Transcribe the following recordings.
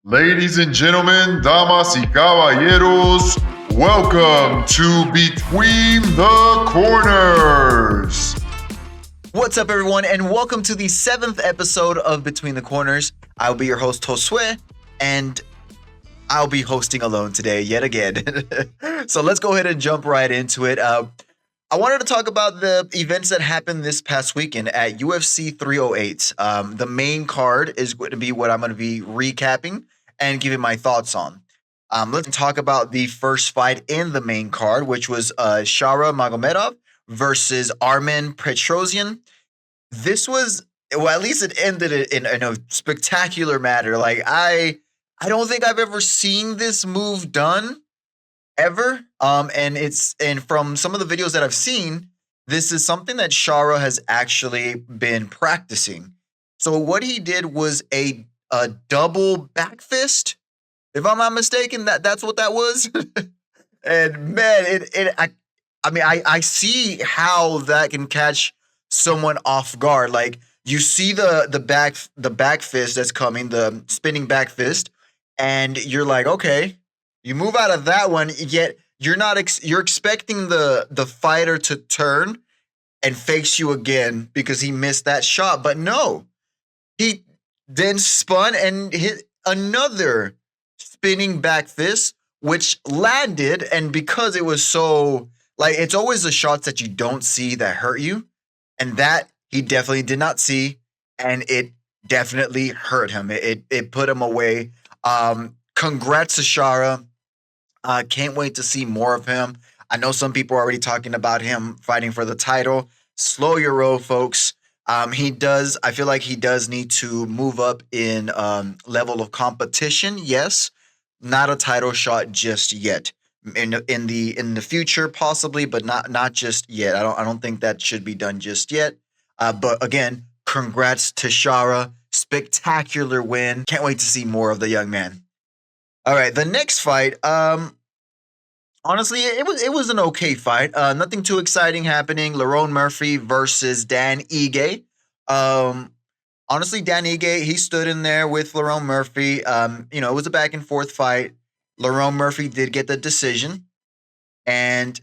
Ladies and gentlemen, damas y caballeros, welcome to Between the Corners. What's up, everyone, and welcome to the 7th episode of Between the Corners. I'll be your host, Josue, and I'll be hosting alone today yet again. So let's go ahead and jump right into it. I wanted to talk about the events that happened this past weekend at UFC 308. The main card is going to be what I'm going to be recapping and giving my thoughts on. Let's talk about the first fight in the main card, which was Shara Magomedov versus Armen Petrosyan. This was, well, at least it ended in a spectacular manner. Like, I don't think I've ever seen this move done ever. And from some of the videos that I've seen, this is something that Shara has actually been practicing. So what he did was a double back fist, if I'm not mistaken. That's what that was. And man, I see how that can catch someone off guard. Like, you see the back fist that's coming, the spinning back fist, and you're like, okay, you move out of that one, yet you're not you're expecting the fighter to turn and face you again because he missed that shot. But no, he then spun and hit another spinning back fist, which landed. And because it was so, like, it's always the shots that you don't see that hurt you. And that he definitely did not see. And it definitely hurt him. It put him away. Congrats to Shara. Can't wait to see more of him. I know some people are already talking about him fighting for the title. Slow your roll, folks. I feel like he does need to move up in level of competition. Yes, not a title shot just yet. In the future, possibly, but not just yet. I don't think that should be done just yet. But again, congrats to Shara. Spectacular win. Can't wait to see more of the young man. All right, the next fight. Honestly, it was an okay fight. Nothing too exciting happening. Lerone Murphy versus Dan Ige. Honestly, Dan Ige, he stood in there with Lerone Murphy. It was a back and forth fight. Lerone Murphy did get the decision. And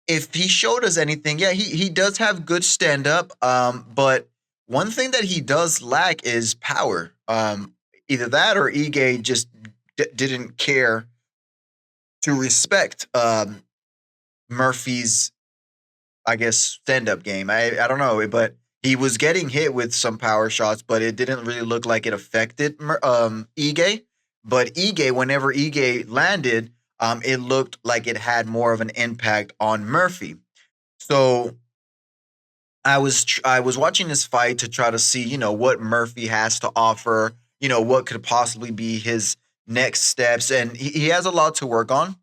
if he showed us anything, yeah, he does have good stand up. But one thing that he does lack is power. Either that or Ige just didn't care to respect Murphy's, I guess, stand-up game. I don't know, but he was getting hit with some power shots, but it didn't really look like it affected Ige. But Ige, whenever Ige landed, it looked like it had more of an impact on Murphy. So I was watching this fight to try to see, what Murphy has to offer, what could possibly be his next steps, and he has a lot to work on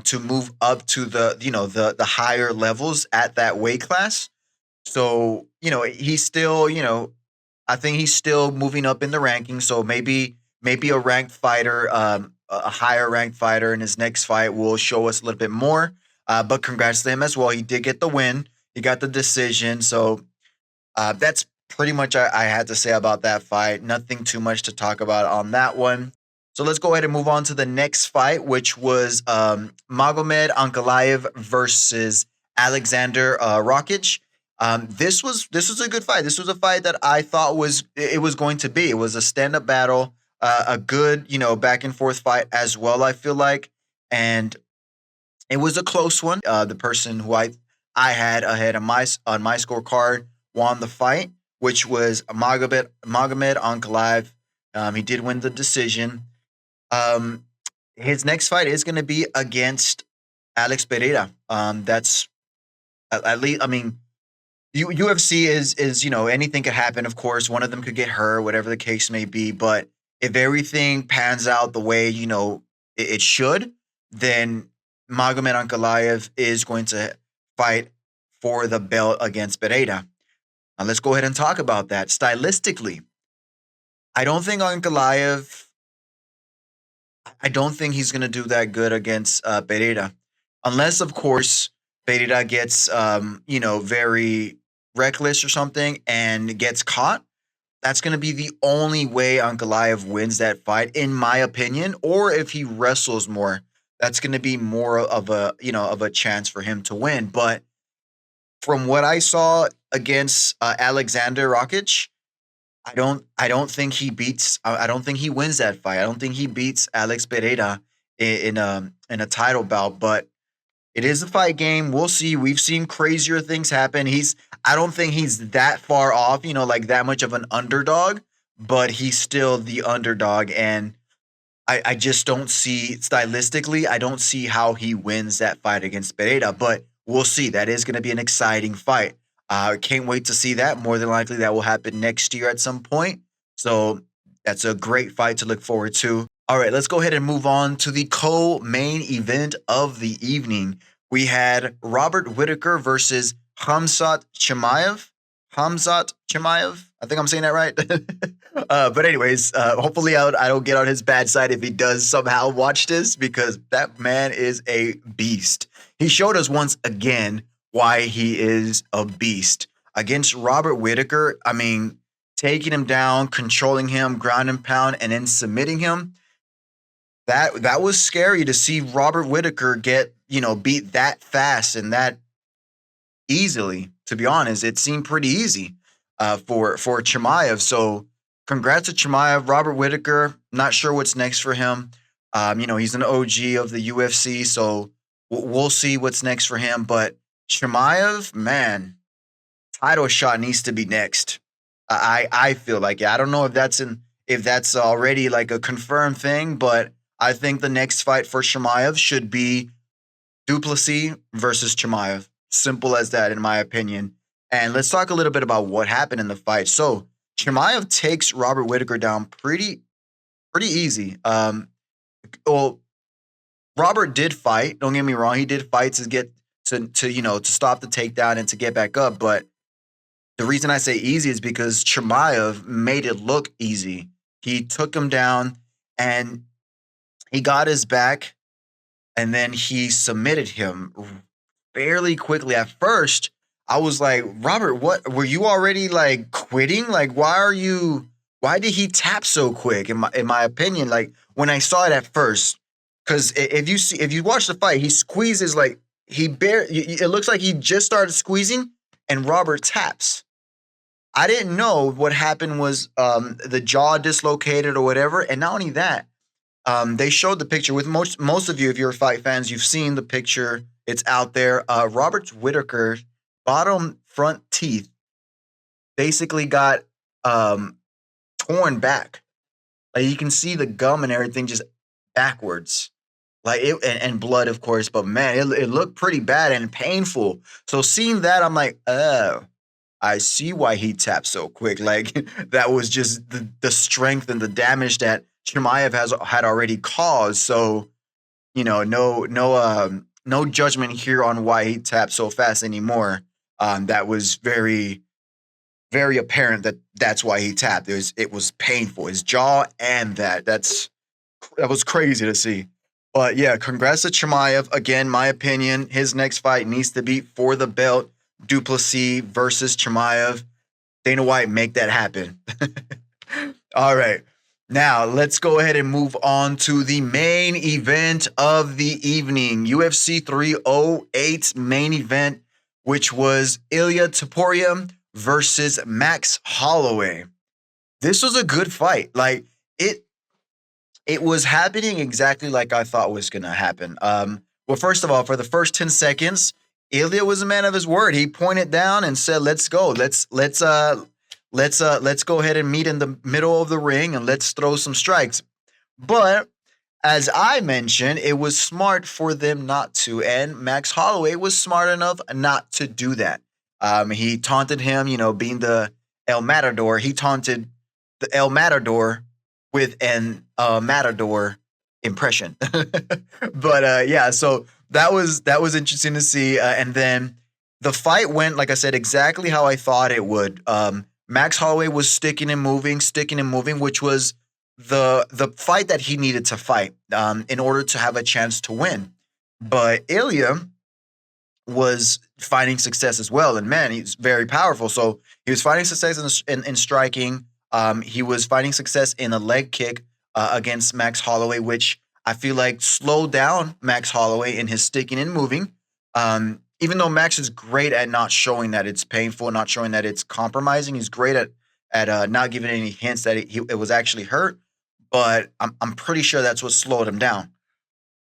to move up to the higher levels at that weight class. So he's still, I think he's still moving up in the rankings. So maybe a ranked fighter, a higher ranked fighter in his next fight will show us a little bit more. But congrats to him as well. He did get the win. He got the decision. So that's pretty much I had to say about that fight. Nothing too much to talk about on that one. So let's go ahead and move on to the next fight, which was Magomed Ankalaev versus Alexander Rakic. This was a good fight. This was a fight that I thought was going to be. It was a stand-up battle, a good back and forth fight as well, I feel like, and it was a close one. The person who I had ahead on my scorecard won the fight, which was Magomed Ankalaev. He did win the decision. His next fight is going to be against Alex Pereira. That's at least, I mean, UFC is anything could happen. Of course, one of them could get hurt, whatever the case may be. But if everything pans out the way it should, then Magomed Ankalaev is going to fight for the belt against Pereira. Now let's go ahead and talk about that stylistically. I don't think he's going to do that good against Pereira. Unless, of course, Pereira gets, very reckless or something and gets caught. that's going to be the only way Ankalaev wins that fight, in my opinion. Or if he wrestles more, that's going to be more of a of a chance for him to win. But from what I saw against Alexander Rakic, I don't think he beats. I don't think he wins that fight. I don't think he beats Alex Pereira in a title bout. But it is a fight game. We'll see. We've seen crazier things happen. I don't think he's that far off, like that much of an underdog, but he's still the underdog. And I just don't see, stylistically, I don't see how he wins that fight against Pereira, but we'll see. That is going to be an exciting fight. Can't wait to see that. More than likely, that will happen next year at some point. So that's a great fight to look forward to. All right, let's go ahead and move on to the co-main event of the evening. We had Robert Whittaker versus Khamzat Chimaev. Khamzat Chimaev. I think I'm saying that right. But anyways, hopefully I don't get on his bad side if he does somehow watch this, because that man is a beast. He showed us once again why he is a beast. Against Robert Whittaker, I mean, taking him down, controlling him, ground and pound, and then submitting him. That was scary to see Robert Whittaker get, beat that fast and that easily. To be honest, it seemed pretty easy for Chimaev. So congrats to Chimaev. Robert Whittaker, not sure what's next for him. He's an OG of the UFC, so we'll see what's next for him. But Chimaev, man, title shot needs to be next. I feel like it. I don't know if that's already like a confirmed thing, but I think the next fight for Chimaev should be Duplessis versus Chimaev. Simple as that, in my opinion. And let's talk a little bit about what happened in the fight. So Chimaev takes Robert Whittaker down pretty easy. Well, Robert did fight. Don't get me wrong. He did fight to get to stop the takedown and to get back up. But the reason I say easy is because Chimaev made it look easy. He took him down and he got his back, and then he submitted him fairly quickly. At first, I was like, Robert, what were you already like quitting? Like, why did he tap so quick? In my opinion, like when I saw it at first, because if you watch the fight, he squeezes like it looks like he just started squeezing and Robert taps. I didn't know what happened was the jaw dislocated or whatever. And not only that, they showed the picture with most of you, if you're fight fans, you've seen the picture. It's out there. Robert Whittaker's bottom front teeth basically got torn back. Like you can see the gum and everything just backwards. Like it and blood, of course, but man, it looked pretty bad and painful. So seeing that, I'm like, oh, I see why he tapped so quick. Like that was just the strength and the damage that Chimaev had already caused. So, no judgment here on why he tapped so fast anymore. That was very, very apparent that's why he tapped. It was painful. His jaw and that was crazy to see. But yeah, congrats to Chimaev. Again, my opinion, his next fight needs to be for the belt. Duplessis versus Chimaev. Dana White, make that happen. All right. Now, let's go ahead and move on to the main event of the evening. UFC 308 main event, which was Ilya Topuria versus Max Holloway. This was a good fight. Like, it was happening exactly like I thought was going to happen. Well, first of all, for the first 10 seconds, Ilya was a man of his word. He pointed down and said, let's go. Let's go ahead and meet in the middle of the ring and let's throw some strikes. But as I mentioned, it was smart for them not to. And Max Holloway was smart enough not to do that. He taunted him, being the El Matador. He taunted the El Matador with an Matador impression. But yeah, so that was interesting to see. And then the fight went, like I said, exactly how I thought it would. Max Holloway was sticking and moving, which was the fight that he needed to fight in order to have a chance to win. But Ilya was finding success as well. And man, he's very powerful. So he was finding success in striking. He was finding success in a leg kick against Max Holloway, which I feel like slowed down Max Holloway in his sticking and moving. Even though Max is great at not showing that it's painful, not showing that it's compromising, he's great at not giving any hints that it was actually hurt. But I'm pretty sure that's what slowed him down.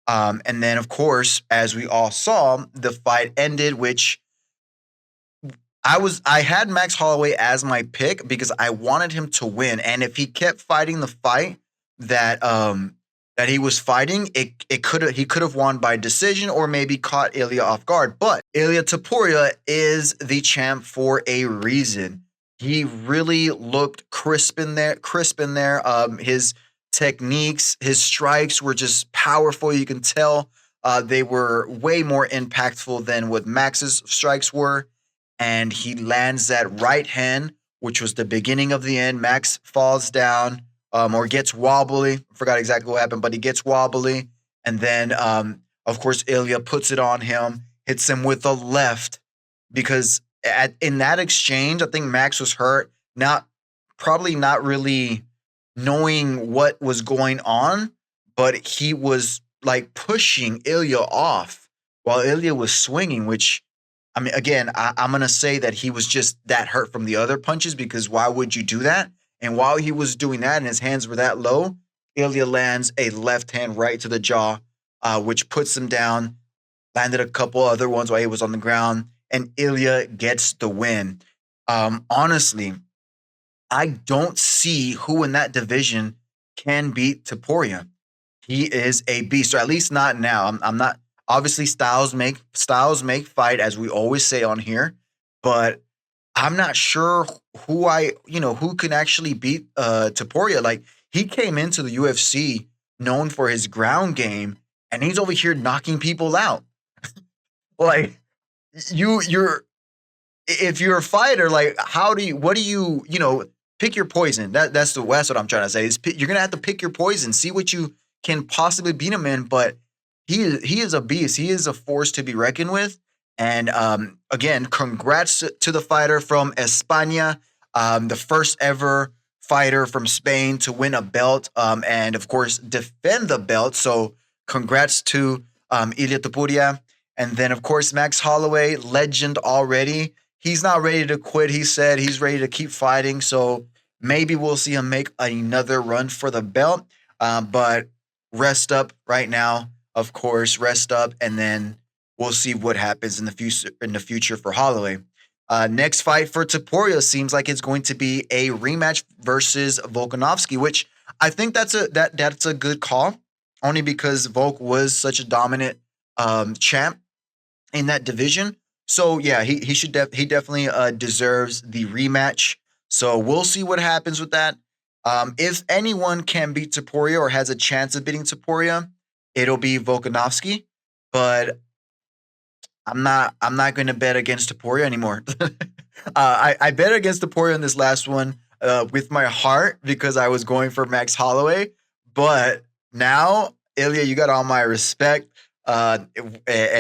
And then, of course, as we all saw, the fight ended, which I had Max Holloway as my pick because I wanted him to win. And if he kept fighting the fight that that he was fighting, he could have won by decision or maybe caught Ilya off guard. But Ilya Topuria is the champ for a reason. He really looked crisp in there. His techniques, his strikes were just powerful. You can tell they were way more impactful than what Max's strikes were. And he lands that right hand, which was the beginning of the end. Max falls down or gets wobbly. I forgot exactly what happened, but he gets wobbly. And then, of course, Ilya puts it on him, hits him with the left because in that exchange, I think Max was hurt, probably not really knowing what was going on, but he was like pushing Ilya off while Ilya was swinging, which, I mean, again, I'm going to say that he was just that hurt from the other punches because why would you do that? And while he was doing that and his hands were that low, Ilya lands a left hand right to the jaw, which puts him down, landed a couple other ones while he was on the ground, and Ilya gets the win. Honestly, I don't see who in that division can beat Topuria. He is a beast, or at least not now. I'm not. Obviously, styles make fight, as we always say on here, but I'm not sure who can actually beat Topuria. Like, he came into the UFC known for his ground game, and he's over here knocking people out. Like, if you're a fighter, like, pick your poison. That's what I'm trying to say. You're gonna have to pick your poison, see what you can possibly beat him in, but he is a beast. He is a force to be reckoned with. And again, congrats to the fighter from España, the first ever fighter from Spain to win a belt and, of course, defend the belt. So congrats to Ilya Topuria. And then, of course, Max Holloway, legend already. He's not ready to quit. He said he's ready to keep fighting. So maybe we'll see him make another run for the belt. But rest up right now. Of course, rest up, and then we'll see what happens in the future for Holloway. Next fight for Topuria seems like it's going to be a rematch versus Volkanovski, which I think that's a good call, only because Volk was such a dominant champ in that division. So yeah, he definitely deserves the rematch. So we'll see what happens with that. If anyone can beat Topuria or has a chance of beating Topuria, it'll be Volkanovski, but I'm not going to bet against Topuria anymore. I bet against Topuria in this last one with my heart because I was going for Max Holloway, but now, Ilya, you got all my respect, and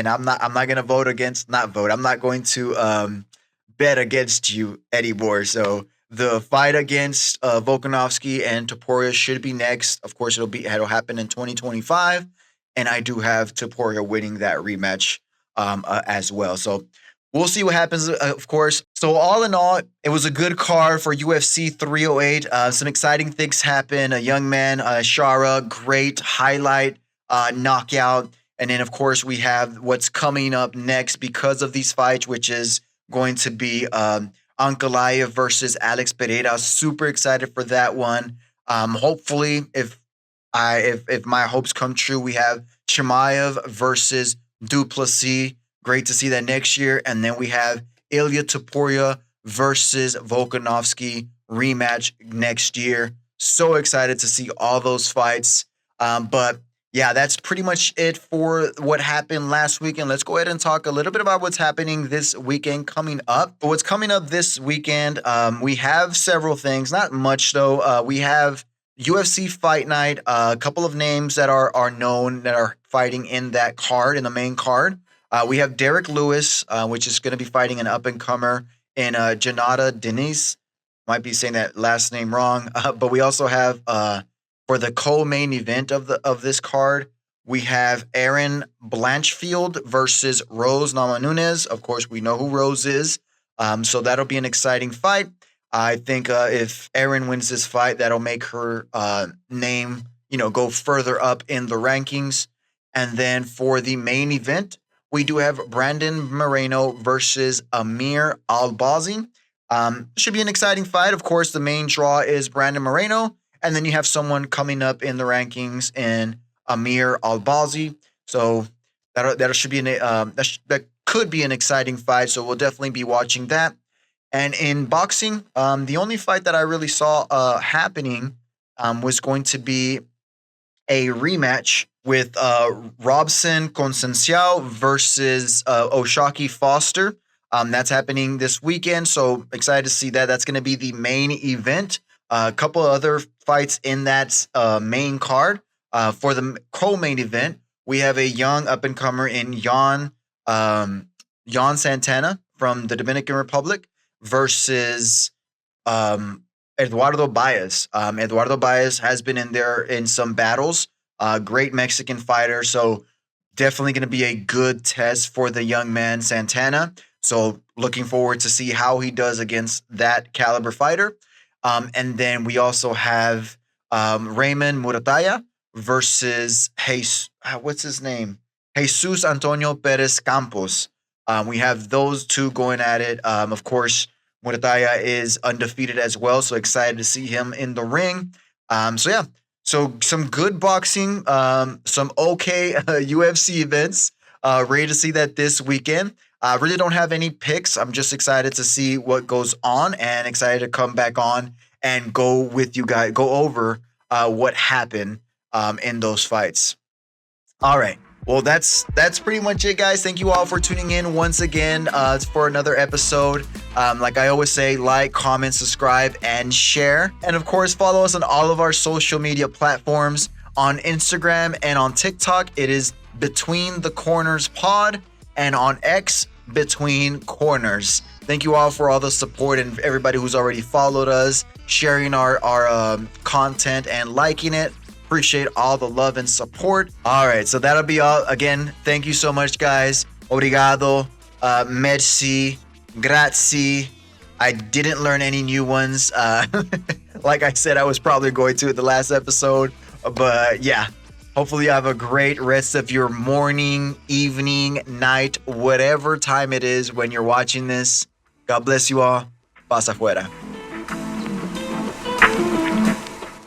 I'm not going to I'm not going to bet against you anymore. So the fight against Volkanovski and Topuria should be next. Of course, it'll happen in 2025. And I do have Topuria winning that rematch as well. So we'll see what happens, of course. So all in all, it was a good card for UFC 308. Some exciting things happen. A young man, Shara, great highlight knockout. And then, of course, we have what's coming up next because of these fights, which is going to be Ankalaev versus Alex Pereira. Super excited for that one. Hopefully, if my hopes come true, we have Chimaev versus Duplessis. Great to see that next year. And then we have Ilya Topuria versus Volkanovski rematch next year. So excited to see all those fights. But yeah, that's pretty much it for what happened last weekend. Let's go ahead and talk a little bit about what's happening this weekend coming up. But what's coming up this weekend, we have several things, not much though. We have UFC Fight Night, a couple of names that are known that are fighting in that card, in the main card. We have Derek Lewis, which is going to be fighting an up-and-comer in Janata Diniz. Might be saying that last name wrong. But we also have for the co-main event of this card, we have Erin Blanchfield versus Rose Namajunas. Of course, we know who Rose is. So that'll be an exciting fight. I think if Erin wins this fight, that'll make her name, go further up in the rankings. And then for the main event, we do have Brandon Moreno versus Amir Albazi. Should be an exciting fight. Of course, the main draw is Brandon Moreno, and then you have someone coming up in the rankings in Amir Albazi. So that should be that could be an exciting fight. So we'll definitely be watching that. And in boxing, the only fight that I really saw happening was going to be a rematch with Robson Conceicao versus Oshaki Foster. That's happening this weekend, so excited to see that. That's going to be the main event. A couple of other fights in that main card. For the co-main event, we have a young up-and-comer in Jan Santana from the Dominican Republic versus Eduardo Baez. Eduardo Baez has been in there in some battles. Great Mexican fighter, so definitely going to be a good test for the young man Santana. So looking forward to see how he does against that caliber fighter. And then we also have Raymond Murataya versus what's his name? Jesus Antonio Perez Campos. We have those two going at it. Of course, Murataya is undefeated as well, so excited to see him in the ring. So some good boxing, some okay UFC events. Ready to see that this weekend. I really don't have any picks. I'm just excited to see what goes on and excited to come back on and go with you guys, go over what happened in those fights. All right. Well, that's pretty much it, guys. Thank you all for tuning in once again for another episode. Like I always say, like, comment, subscribe, and share. And of course, follow us on all of our social media platforms. On Instagram and on TikTok, it is Between the Corners Pod. And on X, Between Corners. Thank you all for all the support and everybody who's already followed us, sharing our content and liking it. Appreciate all the love and support. All right, so that'll be all. Again, thank you so much, guys. Obrigado, merci, grazie. I didn't learn any new ones. Like I said, I was probably going to at the last episode. But yeah, hopefully you have a great rest of your morning, evening, night, whatever time it is when you're watching this. God bless you all. Pasa fuera.